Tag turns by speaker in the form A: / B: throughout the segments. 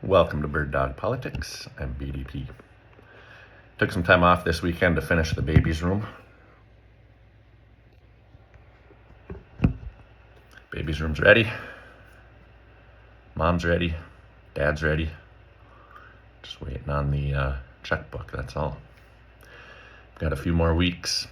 A: Welcome to BirdDogPolitics. I'm BDP. Took some time off this weekend to finish the baby's room. Baby's room's ready. Mom's ready. Dad's ready. Just waiting on the checkbook, that's all. Got a few more weeks.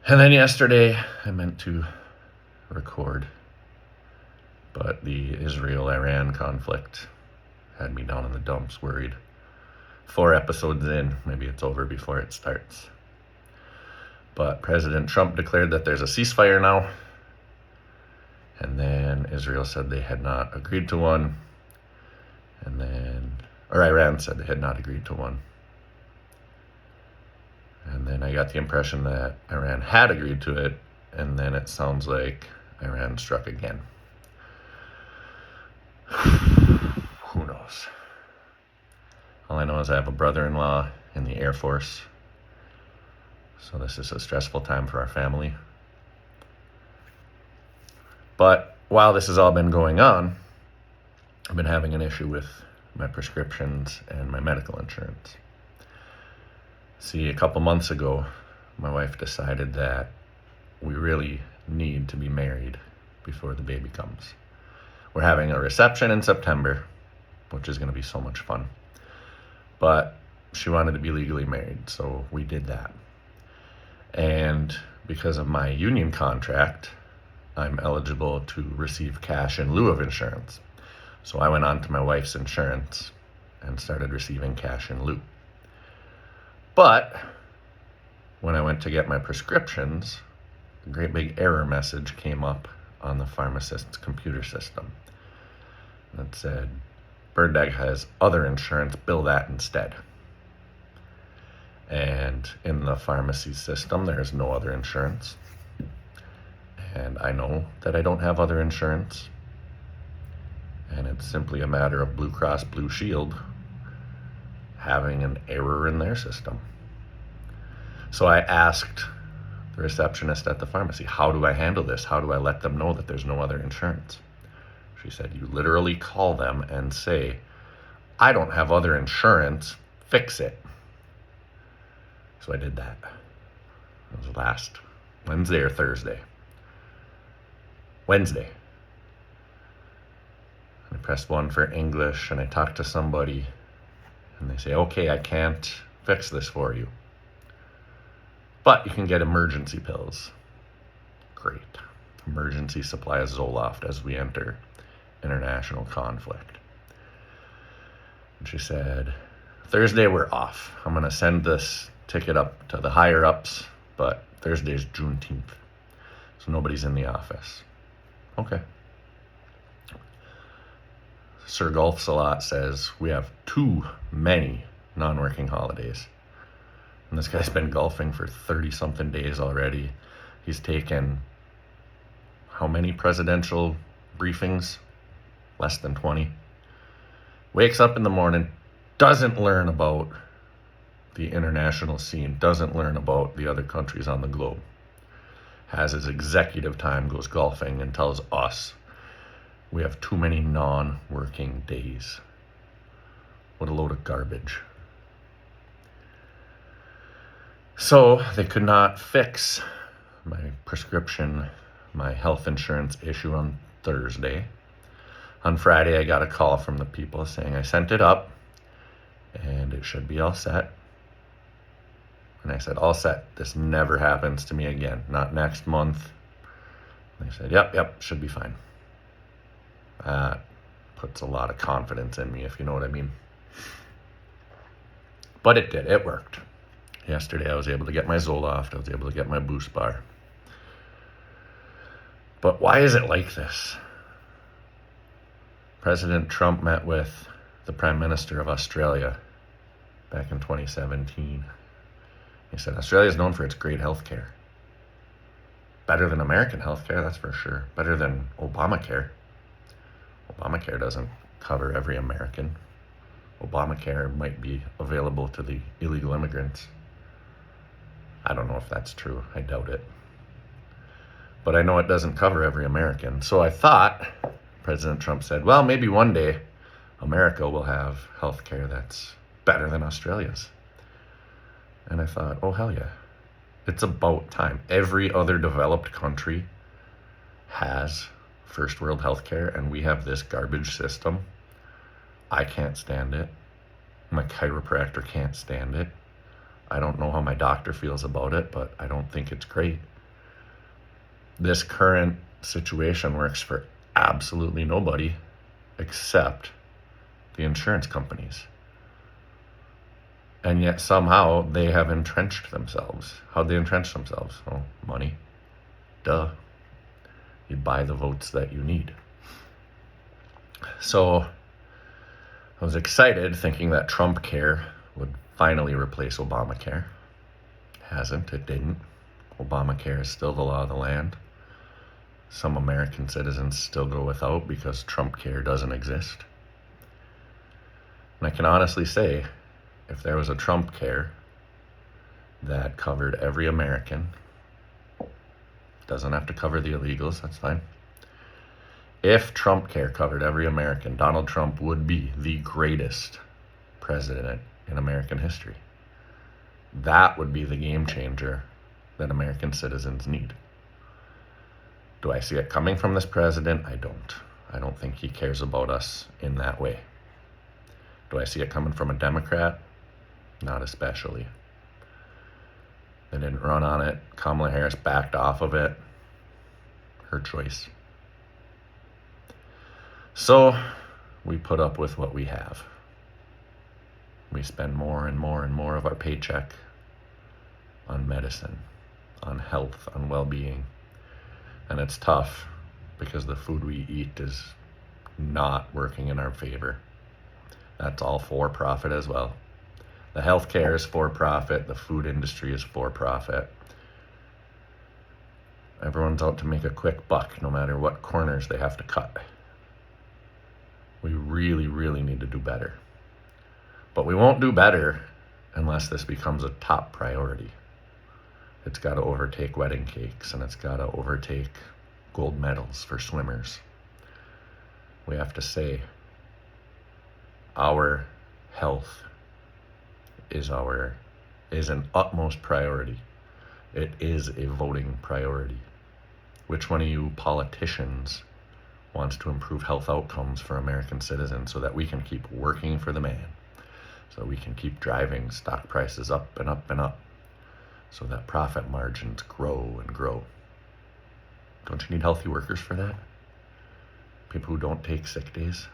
A: And then yesterday I meant to record, but the Israel-Iran conflict had me down in the dumps, worried. 4 episodes in, maybe it's over before it starts. But President Trump declared that there's a ceasefire now, and then Israel said they had not agreed to one, or Iran said they had not agreed to one. And then I got the impression that Iran had agreed to it, and then it sounds like Iran struck again. Who knows? All I know is I have a brother-in-law in the Air Force, so this is a stressful time for our family. But while this has all been going on, I've been having an issue with my prescriptions and my medical insurance. See, a couple months ago, my wife decided that we really need to be married before the baby comes. We're having a reception in September, which is going to be so much fun. But she wanted to be legally married, so we did that. And because of my union contract, I'm eligible to receive cash in lieu of insurance. So I went on to my wife's insurance and started receiving cash in lieu. But when I went to get my prescriptions, a great big error message came up on the pharmacist's computer system. And it said, BirdDog has other insurance, bill that instead. And in the pharmacy system, there's no other insurance. And I know that I don't have other insurance. And it's simply a matter of Blue Cross Blue Shield having an error in their system. So I asked the receptionist at the pharmacy, how do I handle this? How do I let them know that there's no other insurance? She said, you literally call them and say, I don't have other insurance, fix it. So I did that. It was last Wednesday or Thursday. Wednesday. I pressed 1 for English and I talked to somebody and they say, okay, I can't fix this for you, but you can get emergency pills. Great. Emergency supply of Zoloft as we enter international conflict. And she said, Thursday we're off. I'm going to send this ticket up to the higher ups, but Thursday's Juneteenth, so nobody's in the office. Okay. Sir Golfs a lot says we have too many non-working holidays. And this guy's been golfing for 30-something days already. He's taken how many presidential briefings? Less than 20. Wakes up in the morning, doesn't learn about the international scene, doesn't learn about the other countries on the globe. Has his executive time, goes golfing, and tells us we have too many non-working days. What a load of garbage. So they could not fix my prescription, my health insurance issue on Thursday. On Friday, I got a call from the people saying I sent it up and it should be all set. And I said, all set. This never happens to me again. Not next month. And they said, yep, should be fine. That puts a lot of confidence in me, if you know what I mean. But it did. It worked. Yesterday, I was able to get my Zoloft. I was able to get my Boost Bar. But why is it like this? President Trump met with the Prime Minister of Australia back in 2017. He said, Australia is known for its great health care. Better than American health care, that's for sure. Better than Obamacare. Obamacare doesn't cover every American. Obamacare might be available to the illegal immigrants. I don't know if that's true. I doubt it. But I know it doesn't cover every American. So I thought, President Trump said, well, maybe one day America will have healthcare that's better than Australia's. And I thought, oh, hell yeah. It's about time. Every other developed country has first world healthcare, and we have this garbage system. I can't stand it. My chiropractor can't stand it. I don't know how my doctor feels about it, but I don't think it's great. This current situation works for absolutely nobody except the insurance companies. And yet somehow they have entrenched themselves. How'd they entrench themselves? Oh, money. Duh. You buy the votes that you need. So I was excited thinking that Trump Care would finally replace Obamacare. It hasn't. It didn't. Obamacare is still the law of the land. Some American citizens still go without because Trump Care doesn't exist. And I can honestly say, if there was a Trump Care that covered every American, doesn't have to cover the illegals, that's fine. If Trump Care covered every American, Donald Trump would be the greatest president in American history. That would be the game changer that American citizens need. Do I see it coming from this president? I don't. I don't think he cares about us in that way. Do I see it coming from a Democrat? Not especially. They didn't run on it. Kamala Harris backed off of it. Her choice. So we put up with what we have. We spend more and more and more of our paycheck on medicine, on health, on well-being. And it's tough because the food we eat is not working in our favor. That's all for profit as well. The healthcare is for profit. The food industry is for profit. Everyone's out to make a quick buck, no matter what corners they have to cut. We really, really need to do better. But we won't do better unless this becomes a top priority. It's got to overtake wedding cakes, and it's got to overtake gold medals for swimmers. We have to say our health is an utmost priority. It is a voting priority. Which one of you politicians wants to improve health outcomes for American citizens so that we can keep working for the man, so we can keep driving stock prices up and up and up, so that profit margins grow and grow? Don't you need healthy workers for that? People who don't take sick days?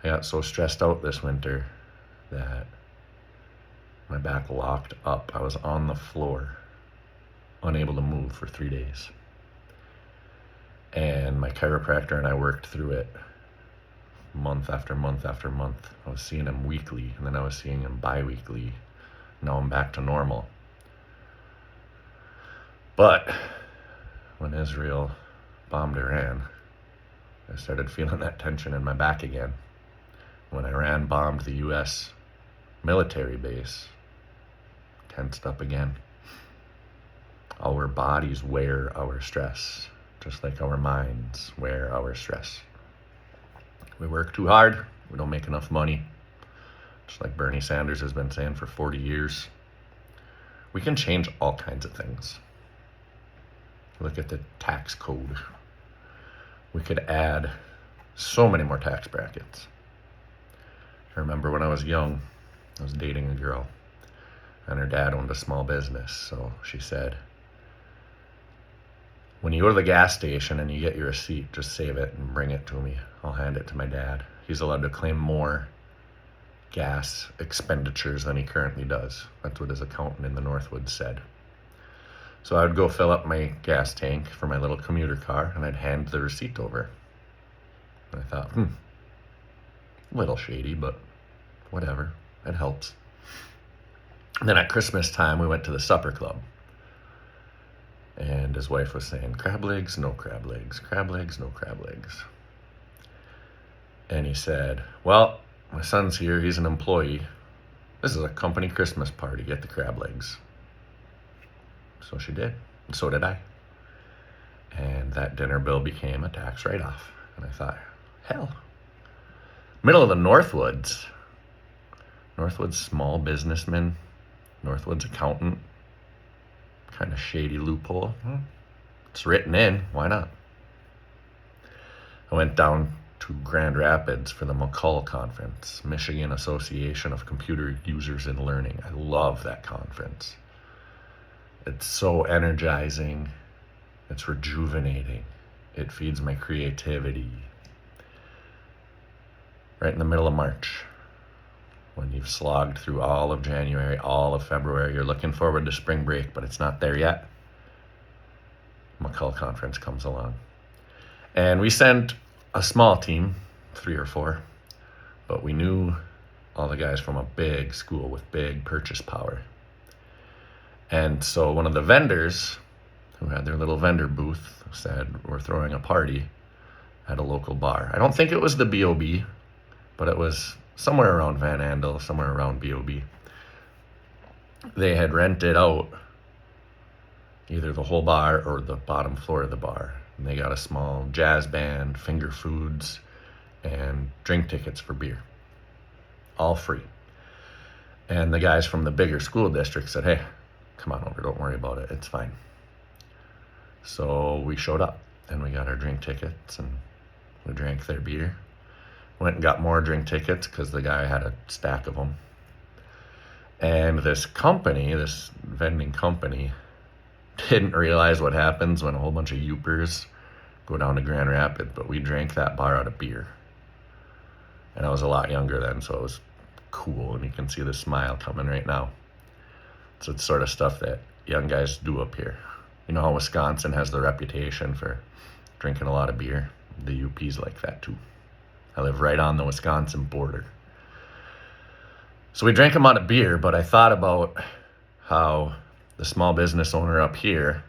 A: I got so stressed out this winter that my back locked up. I was on the floor, unable to move for 3 days. And my chiropractor and I worked through it month after month after month. I was seeing him weekly, and then I was seeing him bi-weekly. Now I'm back to normal. But when Israel bombed Iran, I started feeling that tension in my back again. When Iran bombed the U.S. military base, tensed up again. Our bodies wear our stress, just like our minds wear our stress. We work too hard, we don't make enough money, just like Bernie Sanders has been saying for 40 years. We can change all kinds of things. Look at the tax code. We could add so many more tax brackets. I remember when I was young, I was dating a girl, and her dad owned a small business. So she said, when you go to the gas station and you get your receipt, just save it and bring it to me. I'll hand it to my dad. He's allowed to claim more gas expenditures than he currently does. That's what his accountant in the Northwoods said. So I would go fill up my gas tank for my little commuter car, and I'd hand the receipt over. And I thought, a little shady, but whatever, it helps. And then at Christmas time, we went to the supper club. And his wife was saying, crab legs, no crab legs, crab legs, no crab legs. And he said, well, my son's here, he's an employee. This is a company Christmas party, get the crab legs. So she did, and so did I. And that dinner bill became a tax write-off. And I thought, hell, Middle of the Northwoods. Northwoods small businessman, Northwoods accountant. Kind of shady loophole. It's written in. Why not? I went down to Grand Rapids for the McCall Conference, Michigan Association of Computer Users and Learning. I love that conference. It's so energizing. It's rejuvenating. It feeds my creativity. Right in the middle of March, when you've slogged through all of January, all of February, you're looking forward to spring break, but it's not there yet. McCall Conference comes along. And we sent a small team, 3 or 4, but we knew all the guys from a big school with big purchase power. And so one of the vendors who had their little vendor booth said, we're throwing a party at a local bar. I don't think it was the B.O.B., but it was somewhere around Van Andel, somewhere around B.O.B. They had rented out either the whole bar or the bottom floor of the bar. And they got a small jazz band, finger foods, and drink tickets for beer. All free. And the guys from the bigger school district said, hey, come on over, don't worry about it, it's fine. So we showed up, and we got our drink tickets, and we drank their beer. Went and got more drink tickets, because the guy had a stack of them. And this company, this vending company, didn't realize what happens when a whole bunch of youpers go down to Grand Rapids, but we drank that bar out of beer. And I was a lot younger then, so it was cool, and you can see the smile coming right now. So it's sort of stuff that young guys do up here. You know how Wisconsin has the reputation for drinking a lot of beer? The UP's like that too. I live right on the Wisconsin border. So we drank them out of beer, but I thought about how the small business owner up here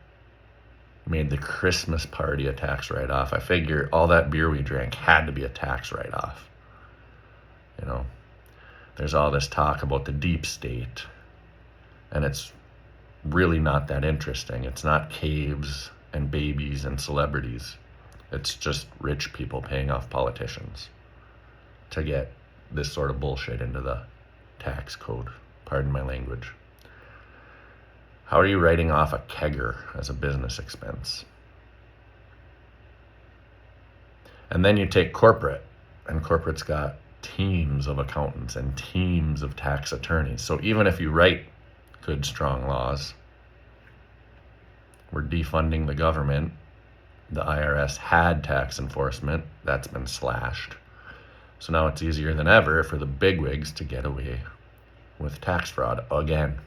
A: made the Christmas party a tax write-off. I figure all that beer we drank had to be a tax write-off. You know, there's all this talk about the deep state, and it's really not that interesting. It's not caves and babies and celebrities. It's just rich people paying off politicians to get this sort of bullshit into the tax code. Pardon my language. How are you writing off a kegger as a business expense? And then you take corporate, and corporate's got teams of accountants and teams of tax attorneys. So even if you write good, strong laws, we're defunding the government. The IRS had tax enforcement. That's been slashed. So now it's easier than ever for the bigwigs to get away with tax fraud again.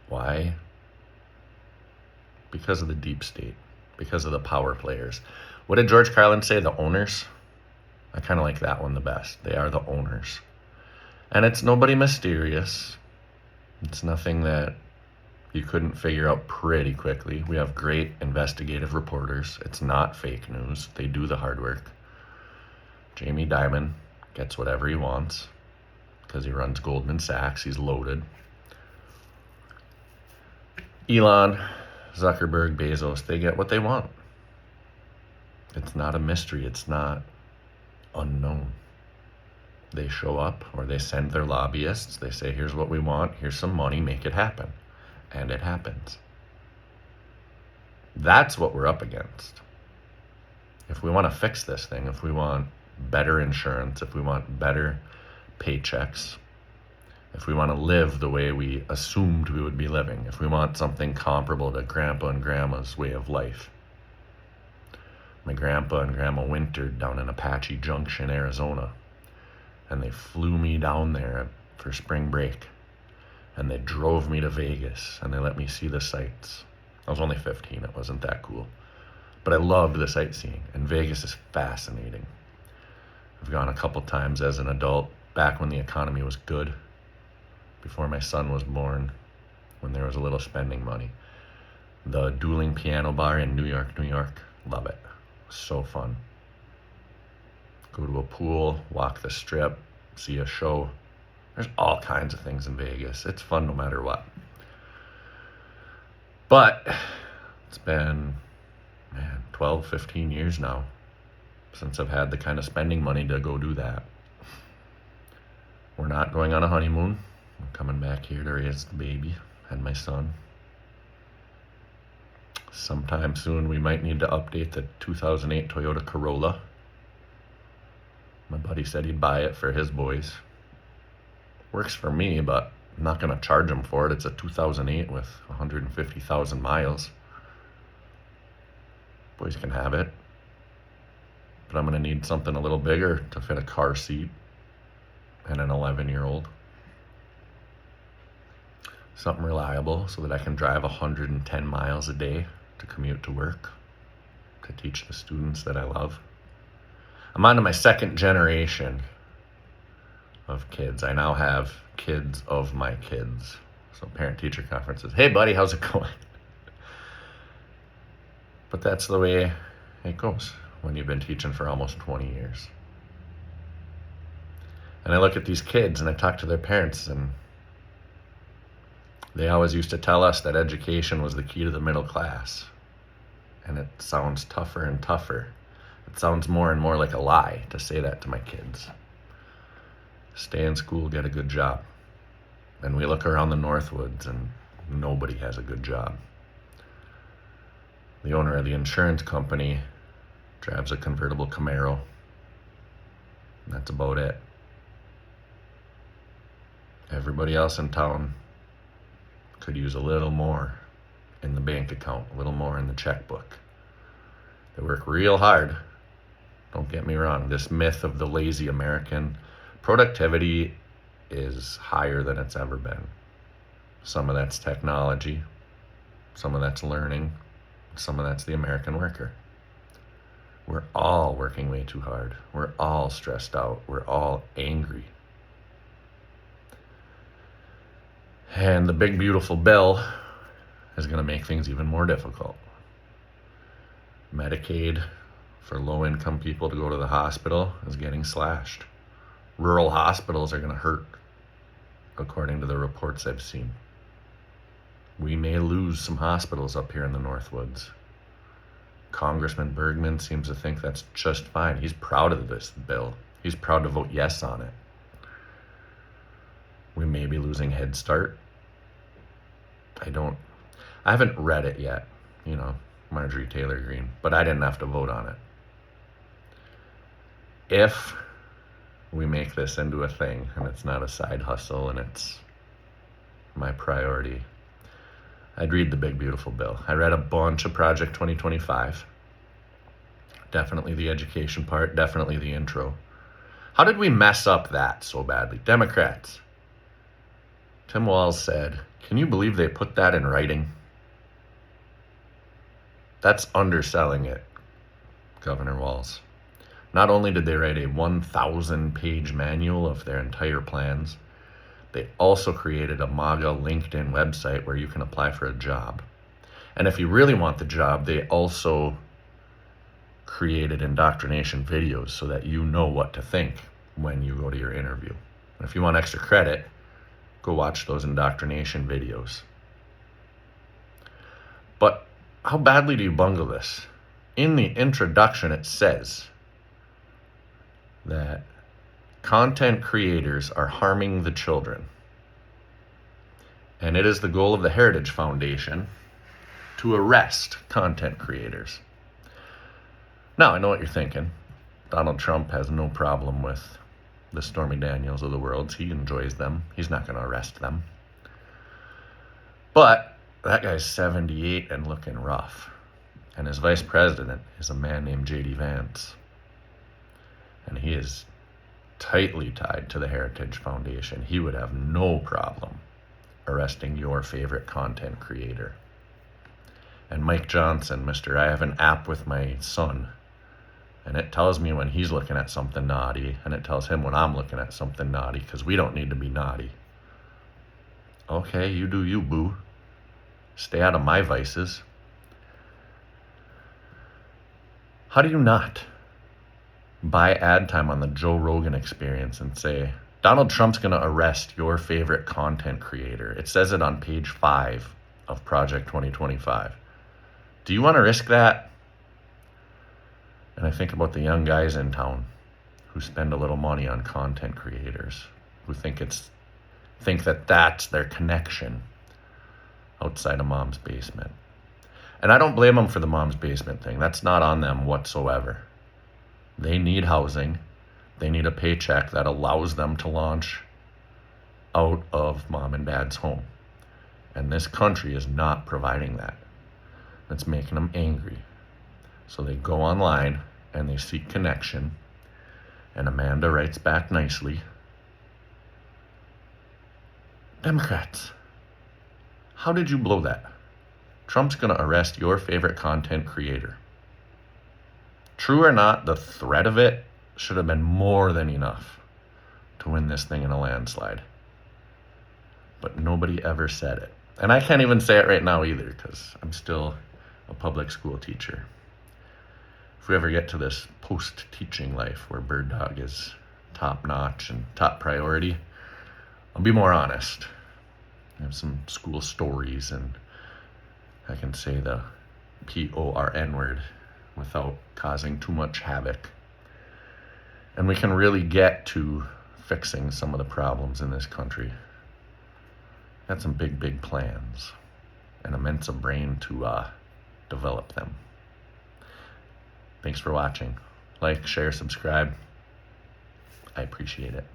A: Why? Because of the deep state, because of the power players. What did George Carlin say? The owners? I kind of like that one the best. They are the owners. And it's nobody mysterious. It's nothing that you couldn't figure out pretty quickly. We have great investigative reporters. It's not fake news. They do the hard work. Jamie Dimon gets whatever he wants because he runs Goldman Sachs. He's loaded. Elon, Zuckerberg, Bezos, they get what they want. It's not a mystery. It's not unknown. They show up, or they send their lobbyists. They say, here's what we want. Here's some money. Make it happen. And it happens. That's what we're up against. If we want to fix this thing, if we want better insurance, if we want better paychecks, if we want to live the way we assumed we would be living, if we want something comparable to Grandpa and Grandma's way of life. My grandpa and grandma wintered down in Apache Junction, Arizona, and they flew me down there for spring break, and they drove me to Vegas, and they let me see the sights. I was only 15, it wasn't that cool, but I loved the sightseeing, and Vegas is fascinating. I've gone a couple times as an adult, back when the economy was good, before my son was born, when there was a little spending money. The Dueling Piano Bar in New York, love it. So fun. Go to a pool, walk the strip, see a show. There's all kinds of things in Vegas. It's fun no matter what. But it's been, 12, 15 years now. since I've had the kind of spending money to go do that. We're not going on a honeymoon. I'm coming back here to raise the baby and my son. Sometime soon we might need to update the 2008 Toyota Corolla. My buddy said he'd buy it for his boys. Works for me, but I'm not going to charge him for it. It's a 2008 with 150,000 miles. Boys can have it. But I'm going to need something a little bigger to fit a car seat and an 11-year-old. Something reliable so that I can drive 110 miles a day to commute to work, to teach the students that I love. I'm on to my second generation of kids. I now have kids of my kids. So parent-teacher conferences. Hey, buddy, how's it going? But that's the way it goes when you've been teaching for almost 20 years. And I look at these kids and I talk to their parents, and they always used to tell us that education was the key to the middle class. And it sounds tougher and tougher. It sounds more and more like a lie to say that to my kids. Stay in school, get a good job. And we look around the Northwoods and nobody has a good job. The owner of the insurance company drives a convertible Camaro. That's about it. Everybody else in town could use a little more in the bank account, a little more in the checkbook. They work real hard. Don't get me wrong. This myth of the lazy American, productivity is higher than it's ever been. Some of that's technology, some of that's learning, some of that's the American worker. We're all working way too hard. We're all stressed out. We're all angry. And the big beautiful bill is going to make things even more difficult. Medicaid for low-income people to go to the hospital is getting slashed. Rural hospitals are going to hurt, according to the reports I've seen. We may lose some hospitals up here in the Northwoods. Congressman Bergman seems to think that's just fine. He's proud of this bill. He's proud to vote yes on it. We may be losing Head Start. I haven't read it yet, Marjorie Taylor Greene, but I didn't have to vote on it. If we make this into a thing and it's not a side hustle and it's my priority, I'd read the big beautiful bill. I read a bunch of Project 2025. Definitely the education part, definitely the intro. How did we mess up that so badly? Democrats. Tim Walz said, "Can you believe they put that in writing?" That's underselling it, Governor Walz. Not only did they write a 1,000-page manual of their entire plans, they also created a MAGA LinkedIn website where you can apply for a job. And if you really want the job, they also created indoctrination videos so that you know what to think when you go to your interview. And if you want extra credit, go watch those indoctrination videos. But how badly do you bungle this? In the introduction, it says that content creators are harming the children. And it is the goal of the Heritage Foundation to arrest content creators. Now, I know what you're thinking. Donald Trump has no problem with the Stormy Daniels of the world. He enjoys them. He's not going to arrest them. But that guy's 78 and looking rough. And his vice president is a man named J.D. Vance. And he is tightly tied to the Heritage Foundation. He would have no problem arresting your favorite content creator. And Mike Johnson, Mr. I have an app with my son, and it tells me when he's looking at something naughty, and it tells him when I'm looking at something naughty, because we don't need to be naughty. Okay, you do you, boo. Stay out of my vices. How do you not buy ad time on the Joe Rogan Experience and say, Donald Trump's going to arrest your favorite content creator? It says it on page 5 of Project 2025. Do you want to risk that? And I think about the young guys in town who spend a little money on content creators, who think that that's their connection outside of mom's basement. And I don't blame them for the mom's basement thing. That's not on them whatsoever. They need housing. They need a paycheck that allows them to launch out of mom and dad's home. And this country is not providing that. It's making them angry. So they go online and they seek connection. And Amanda writes back nicely, Democrats, how did you blow that? Trump's going to arrest your favorite content creator. True or not, the threat of it should have been more than enough to win this thing in a landslide. But nobody ever said it. And I can't even say it right now either, because I'm still a public school teacher. If we ever get to this post-teaching life where Bird Dog is top-notch and top priority, I'll be more honest. I have some school stories, and I can say the P-O-R-N word without causing too much havoc. And we can really get to fixing some of the problems in this country. Got some big, big plans, and immense a brain to develop them. Thanks for watching. Like, share, subscribe. I appreciate it.